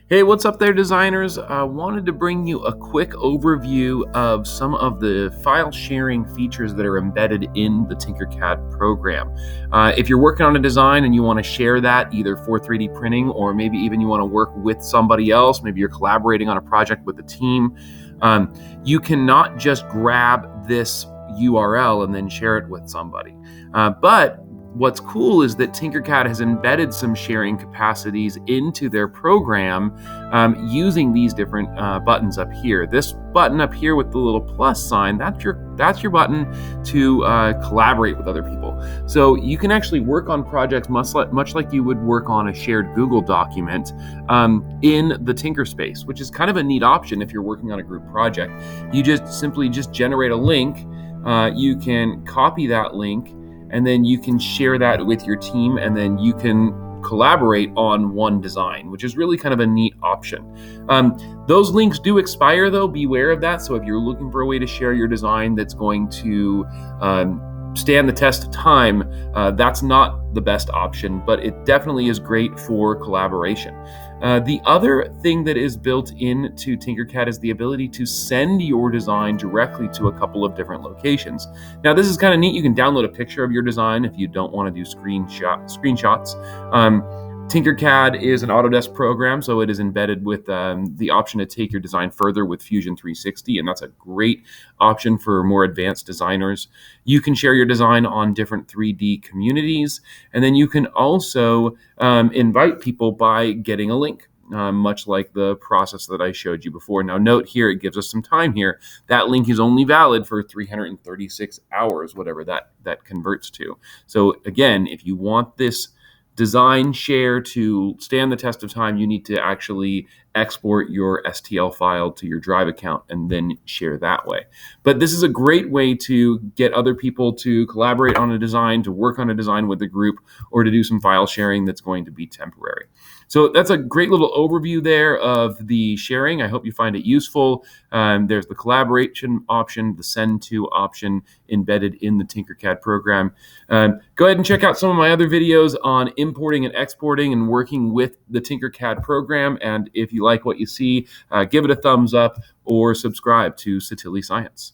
Hey, what's up there, designers? I wanted to bring you a quick overview of some of the file sharing features that are embedded in the Tinkercad program. If you're working on a design and you want to share that either for 3D printing or maybe even you want to work with somebody else, maybe you're collaborating on a project with a team, um, you cannot just grab this URL and then share it with somebody. But what's cool is that Tinkercad has embedded some sharing capacities into their program using these different buttons up here. This button up here with the little plus sign, that's your button to collaborate with other people. So you can actually work on projects much like you would work on a shared Google document in the Tinker space, which is kind of a neat option if you're working on a group project. You just simply generate a link. You can copy that link and then you can share that with your team, and then you can collaborate on one design, which is really kind of a neat option. Those links do expire, though. Beware of that. So if you're looking for a way to share your design that's going to stand the test of time, that's not the best option, but it definitely is great for collaboration. The other thing that is built into Tinkercad is the ability to send your design directly to a couple of different locations. Now, this is kind of neat. You can download a picture of your design if you don't want to do screenshots. Tinkercad is an Autodesk program, so it is embedded with the option to take your design further with Fusion 360, and that's a great option for more advanced designers. You can share your design on different 3D communities, and then you can also invite people by getting a link. Much like the process that I showed you before. Now, note here, it gives us some time here. That link is only valid for 336 hours, whatever that converts to. So again, if you want this design share to stand the test of time, you need to actually export your STL file to your Drive account and then share that way. But this is a great way to get other people to collaborate on a design, to work on a design with the group, or to do some file sharing that's going to be temporary. So that's a great little overview there of the sharing. I hope you find it useful. There's the collaboration option, the send to option embedded in the Tinkercad program. Go ahead and check out some of my other videos on importing and exporting and working with the Tinkercad program. And if you like what you see, give it a thumbs up or subscribe to Satili Science.